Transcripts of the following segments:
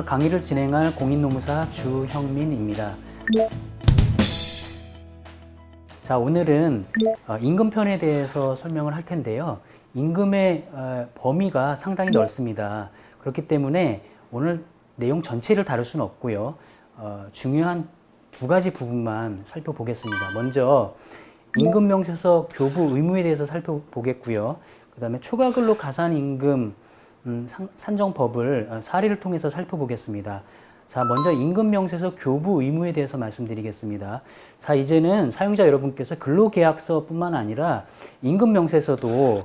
오늘 강의를 진행할 공인노무사 주형민입니다. 자, 오늘은 임금편에 대해서 설명을 할 텐데요. 임금의 범위가 상당히 넓습니다. 그렇기 때문에 오늘 내용 전체를 다룰 수는 없고요. 중요한 두 가지 부분만 살펴보겠습니다. 먼저 임금명세서 교부 의무에 대해서 살펴보겠고요. 그 다음에 초과근로 가산임금 산정법을 사례를 통해서 살펴보겠습니다. 자, 먼저 임금명세서 교부 의무에 대해서 말씀드리겠습니다. 자, 이제는 사용자 여러분께서 근로계약서뿐만 아니라 임금명세서도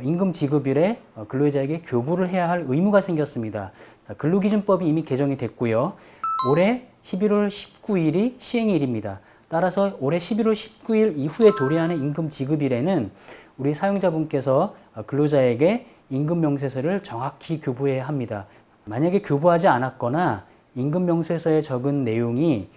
임금 지급일에 근로자에게 교부를 해야 할 의무가 생겼습니다. 자, 근로기준법이 이미 개정이 됐고요. 올해 11월 19일이 시행일입니다. 따라서 올해 11월 19일 이후에 도래하는 임금 지급일에는 우리 사용자분께서 근로자에게 임금명세서를 정확히 교부해야 합니다. 만약에 교부하지 않았거나 임금명세서에 적은 내용이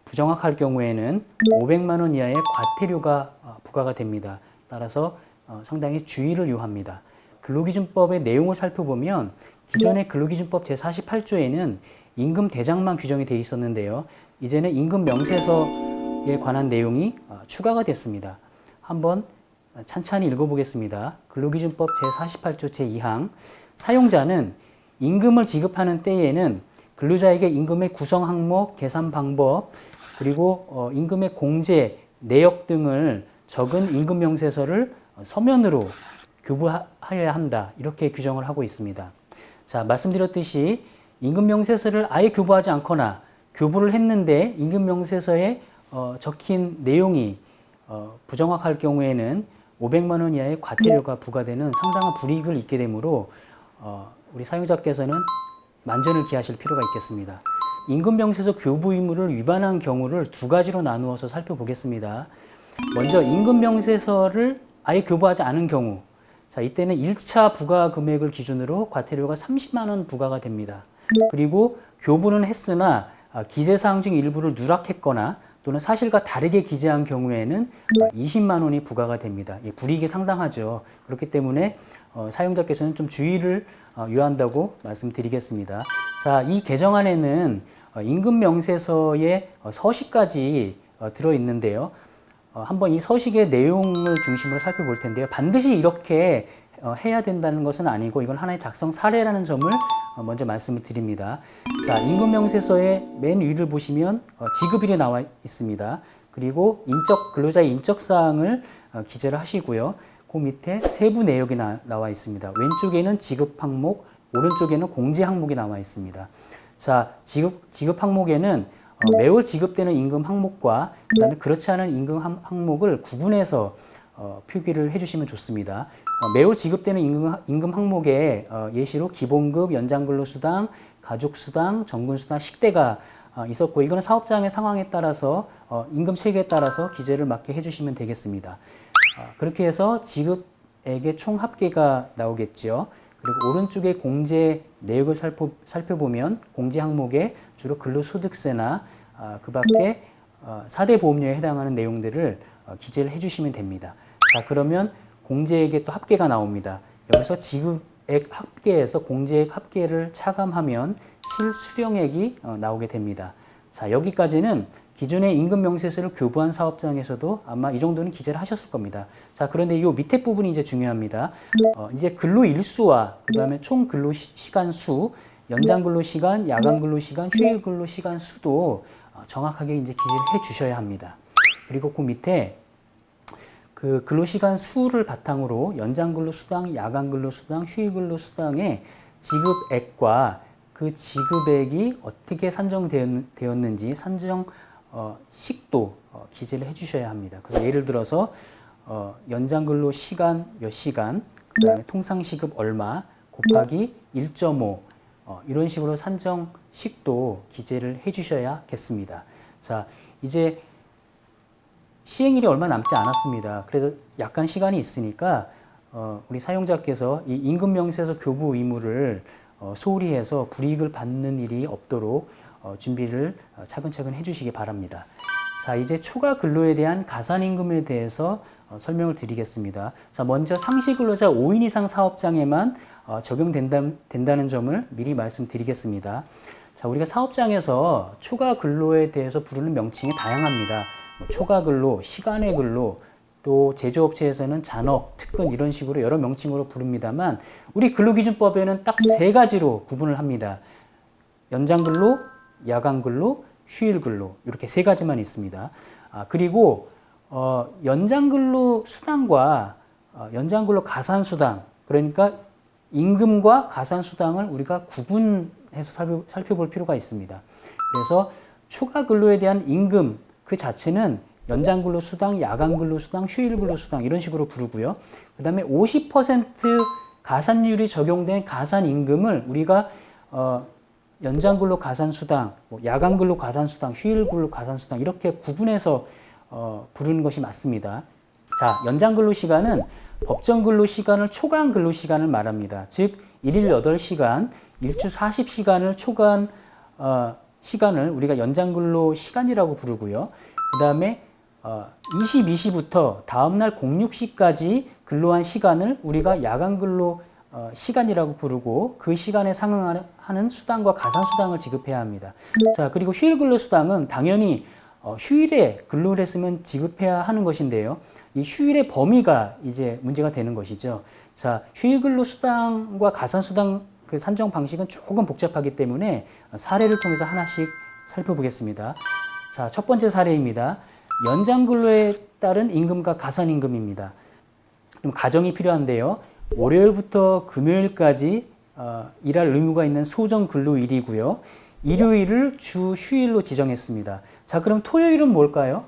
부정확할 경우에는 500만 원 이하의 과태료가 부과가 됩니다. 따라서 상당히 주의를 요합니다. 근로기준법의 내용을 살펴보면 기존의 근로기준법 제48조에는 임금 대장만 규정이 되어 있었는데요. 이제는 임금명세서에 관한 내용이 추가가 됐습니다. 한번 찬찬히 읽어보겠습니다. 근로기준법 제48조 제2항 사용자는 임금을 지급하는 때에는 근로자에게 임금의 구성 항목, 계산 방법, 그리고 임금의 공제, 내역 등을 적은 임금명세서를 서면으로 교부하여야 한다. 이렇게 규정을 하고 있습니다. 자, 말씀드렸듯이 임금명세서를 아예 교부하지 않거나 교부를 했는데 임금명세서에 적힌 내용이 부정확할 경우에는 500만 원 이하의 과태료가 부과되는 상당한 불이익을 입게 되므로 우리 사용자께서는 만전을 기하실 필요가 있겠습니다. 임금명세서 교부 의무를 위반한 경우를 두 가지로 나누어서 살펴보겠습니다. 먼저 임금명세서를 아예 교부하지 않은 경우, 자, 이때는 1차 부과 금액을 기준으로 과태료가 30만 원 부과가 됩니다. 그리고 교부는 했으나 기재사항 중 일부를 누락했거나 또는 사실과 다르게 기재한 경우에는 20만 원이 부과가 됩니다. 불이익이 상당하죠. 그렇기 때문에 사용자께서는 좀 주의를 요한다고 말씀드리겠습니다. 자, 이 개정안에는 임금명세서의 서식까지 들어있는데요. 한번 이 서식의 내용을 중심으로 살펴볼 텐데요. 반드시 이렇게 해야 된다는 것은 아니고 이건 하나의 작성 사례라는 점을 먼저 말씀을 드립니다. 자, 임금명세서의 맨 위를 보시면 지급일이 나와 있습니다. 그리고 근로자의 인적사항을 기재를 하시고요. 그 밑에 세부 내역이 나와 있습니다. 왼쪽에는 지급 항목, 오른쪽에는 공제 항목이 나와 있습니다. 자, 지급 항목에는 매월 지급되는 임금 항목과 그다음에 그렇지 않은 임금 항목을 구분해서 표기를 해주시면 좋습니다. 매월 지급되는 임금 항목에 예시로 기본급, 연장근로수당, 가족수당, 정근수당, 식대가 있었고 이거는 사업장의 상황에 따라서 임금 체계에 따라서 기재를 맞게 해주시면 되겠습니다. 그렇게 해서 지급액의 총 합계가 나오겠죠. 그리고 오른쪽에 공제 내역을 살펴보면 공제 항목에 주로 근로소득세나 그 밖에 4대 보험료에 해당하는 내용들을 기재를 해주시면 됩니다. 자, 그러면 공제액의 또 합계가 나옵니다. 여기서 지급액 합계에서 공제액 합계를 차감하면 실수령액이 나오게 됩니다. 자, 여기까지는 기존의 임금명세서를 교부한 사업장에서도 아마 이 정도는 기재를 하셨을 겁니다. 자, 그런데 이 밑에 부분이 이제 중요합니다. 이제 근로일수와 그 다음에 총 근로시간 수, 연장 근로시간, 야간 근로시간, 휴일 근로시간 수도 정확하게 이제 기재를 해 주셔야 합니다. 그리고 그 밑에 그 근로시간 수를 바탕으로 연장 근로수당, 야간 근로수당, 휴일 근로수당의 지급액과 그 지급액이 어떻게 산정되었는지 산정 식도 기재를 해주셔야 합니다. 그래서 예를 들어서 연장 근로 시간 몇 시간, 그 다음에 통상 시급 얼마 곱하기 1.5 이런 식으로 산정 식도 기재를 해주셔야겠습니다. 자, 이제 시행일이 얼마 남지 않았습니다. 그래서 약간 시간이 있으니까 우리 사용자께서 이 임금명세서 교부 의무를 소홀히 해서 불이익을 받는 일이 없도록 준비를 차근차근 해주시기 바랍니다. 자, 이제 초과 근로에 대한 가산임금에 대해서 설명을 드리겠습니다. 자, 먼저 상시 근로자 5인 이상 사업장에만 적용된다는 점을 미리 말씀드리겠습니다. 자, 우리가 사업장에서 초과 근로에 대해서 부르는 명칭이 다양합니다. 초과 근로, 시간의 근로, 또 제조업체에서는 잔업, 특근 이런 식으로 여러 명칭으로 부릅니다만 우리 근로기준법에는 딱 세 가지로 구분을 합니다. 연장근로, 야간근로, 휴일근로 이렇게 세 가지만 있습니다. 그리고 연장근로 수당과 연장근로 가산수당, 그러니까 임금과 가산수당을 우리가 구분해서 살펴볼 필요가 있습니다. 그래서 초과 근로에 대한 임금 그 자체는 연장근로 수당, 야간근로 수당, 휴일근로 수당 이런 식으로 부르고요. 그 다음에 50% 가산율이 적용된 가산임금을 우리가 연장근로 가산수당, 야간근로 가산수당, 휴일근로 가산수당 이렇게 구분해서 부르는 것이 맞습니다. 자, 연장근로시간은 법정근로시간을 초과한 근로시간을 말합니다. 즉, 일일 8시간, 일주 40시간을 초과한 시간을 우리가 연장근로시간이라고 부르고요. 그 다음에 22시부터 다음날 06시까지 근로한 시간을 우리가 야간근로 시간이라고 부르고 그 시간에 상응하는 수당과 가산수당을 지급해야 합니다. 자, 그리고 휴일근로수당은 당연히 휴일에 근로를 했으면 지급해야 하는 것인데요. 이 휴일의 범위가 이제 문제가 되는 것이죠. 자, 휴일근로수당과 가산수당 그 산정 방식은 조금 복잡하기 때문에 사례를 통해서 하나씩 살펴보겠습니다. 자, 첫 번째 사례입니다. 연장근로에 따른 임금과 가산임금입니다. 좀 가정이 필요한데요. 월요일부터 금요일까지 일할 의무가 있는 소정근로일이고요. 일요일을 주 휴일로 지정했습니다. 자, 그럼 토요일은 뭘까요?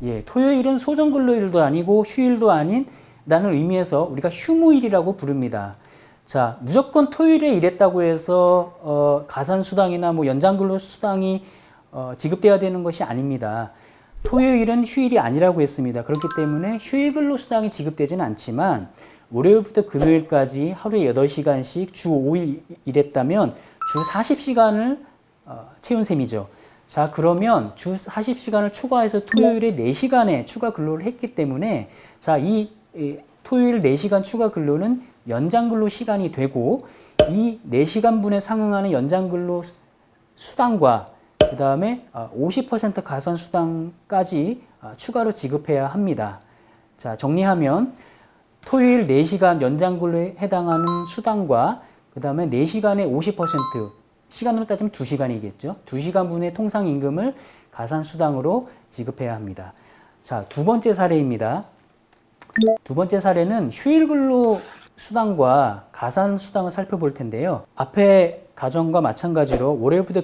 예, 토요일은 소정근로일도 아니고 휴일도 아닌 라는 의미에서 우리가 휴무일이라고 부릅니다. 자, 무조건 토요일에 일했다고 해서 가산수당이나 뭐 연장근로수당이 지급돼야 되는 것이 아닙니다. 토요일은 휴일이 아니라고 했습니다. 그렇기 때문에 휴일근로수당이 지급되지는 않지만 월요일부터 금요일까지 하루에 8시간씩 주 5일 일했다면 주 40시간을 채운 셈이죠. 자, 그러면 주 40시간을 초과해서 토요일에 4시간의 추가 근로를 했기 때문에 자, 이 토요일 4시간 추가 근로는 연장근로 시간이 되고 이 4시간분에 상응하는 연장근로 수당과 그 다음에 50% 가산수당까지 추가로 지급해야 합니다. 자, 정리하면 토요일 4시간 연장근로에 해당하는 수당과 그 다음에 4시간의 50% 시간으로 따지면 2시간이겠죠. 2시간분의 통상임금을 가산수당으로 지급해야 합니다. 자, 두 번째 사례입니다. 두 번째 사례는 휴일근로 수당과 가산수당을 살펴볼 텐데요. 앞에 가정과 마찬가지로 월요일부터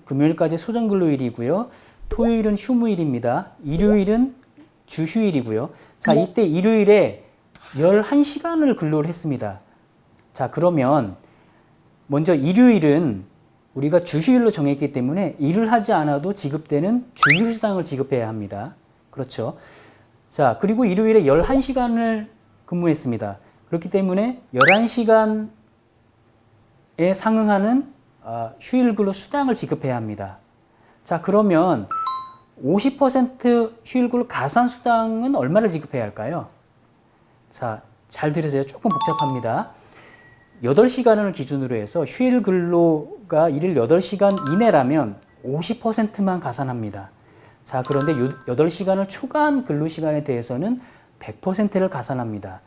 금요일까지 소정근로일이고요. 토요일은 휴무일입니다. 일요일은 주휴일이고요. 자, 이때 일요일에 11시간을 근로를 했습니다. 자, 그러면 먼저 일요일은 우리가 주휴일로 정했기 때문에 일을 하지 않아도 지급되는 주휴수당을 지급해야 합니다. 그렇죠. 자, 그리고 일요일에 11시간을 근무했습니다. 그렇기 때문에 11시간에 상응하는 휴일근로 수당을 지급해야 합니다. 자, 그러면 50% 휴일근로 가산수당은 얼마를 지급해야 할까요? 자, 잘 들으세요. 조금 복잡합니다. 8시간을 기준으로 해서 휴일 근로가 일일 8시간 이내라면 50%만 가산합니다. 자, 그런데 8시간을 초과한 근로시간에 대해서는 100%를 가산합니다.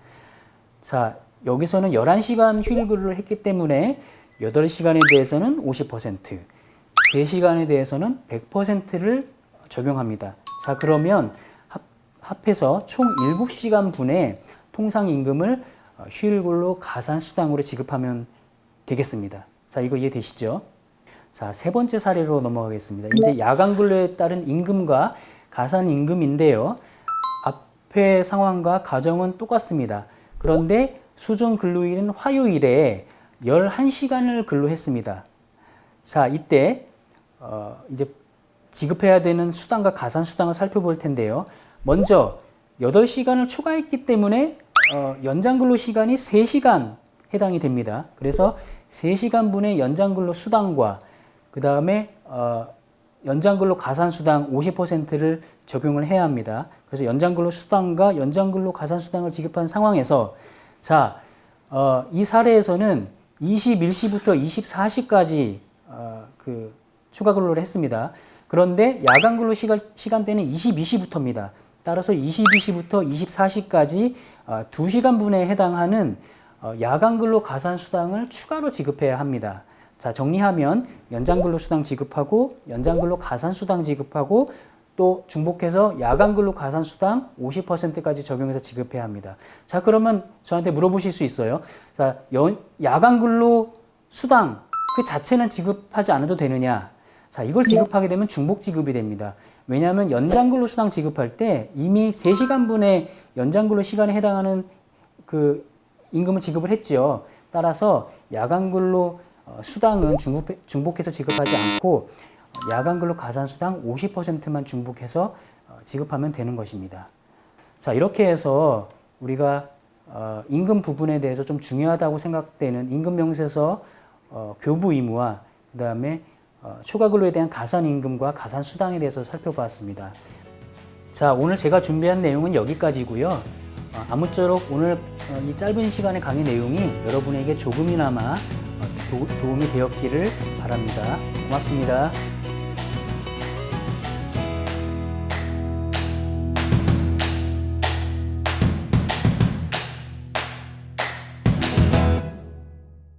자, 여기서는 11시간 휴일 근로를 했기 때문에 8시간에 대해서는 50%, 3시간에 대해서는 100%를 적용합니다. 자, 그러면 합해서 총 7시간 분의 통상임금을 휴일근로 가산수당으로 지급하면 되겠습니다. 자, 이거 이해되시죠? 자, 세 번째 사례로 넘어가겠습니다. 이제 야간근로에 따른 임금과 가산임금인데요. 앞의 상황과 가정은 똑같습니다. 그런데 소정근로일은 화요일에 11시간을 근로했습니다. 자, 이때 이제 지급해야 되는 수당과 가산수당을 살펴볼 텐데요. 먼저 8시간을 초과했기 때문에 연장근로 시간이 3시간 해당이 됩니다. 그래서 3시간분의 연장근로 수당과 그 다음에 연장근로 가산수당 50%를 적용을 해야 합니다. 그래서 연장근로 수당과 연장근로 가산수당을 지급한 상황에서 자, 이 사례에서는 21시부터 24시까지 그 추가 근로를 했습니다. 그런데 야간 근로 시간대는 22시부터입니다. 따라서 22시부터 24시까지 2시간분에 해당하는 야간 근로 가산 수당을 추가로 지급해야 합니다. 자, 정리하면 연장 근로 수당 지급하고 연장 근로 가산 수당 지급하고 또 중복해서 야간 근로 가산 수당 50%까지 적용해서 지급해야 합니다. 자, 그러면 저한테 물어보실 수 있어요. 자, 야간 근로 수당 그 자체는 지급하지 않아도 되느냐? 자, 이걸 지급하게 되면 중복 지급이 됩니다. 왜냐하면 연장 근로 수당 지급할 때 이미 3시간분의 연장 근로 시간에 해당하는 그 임금을 지급을 했지요. 따라서 야간 근로 수당은 중복해서 지급하지 않고 야간 근로 가산 수당 50%만 중복해서 지급하면 되는 것입니다. 자, 이렇게 해서 우리가 임금 부분에 대해서 좀 중요하다고 생각되는 임금 명세서 교부 의무와 그다음에 초과 근로에 대한 가산 임금과 가산 수당에 대해서 살펴보았습니다. 자, 오늘 제가 준비한 내용은 여기까지고요. 아무쪼록 오늘 이 짧은 시간의 강의 내용이 여러분에게 조금이나마 도움이 되었기를 바랍니다. 고맙습니다.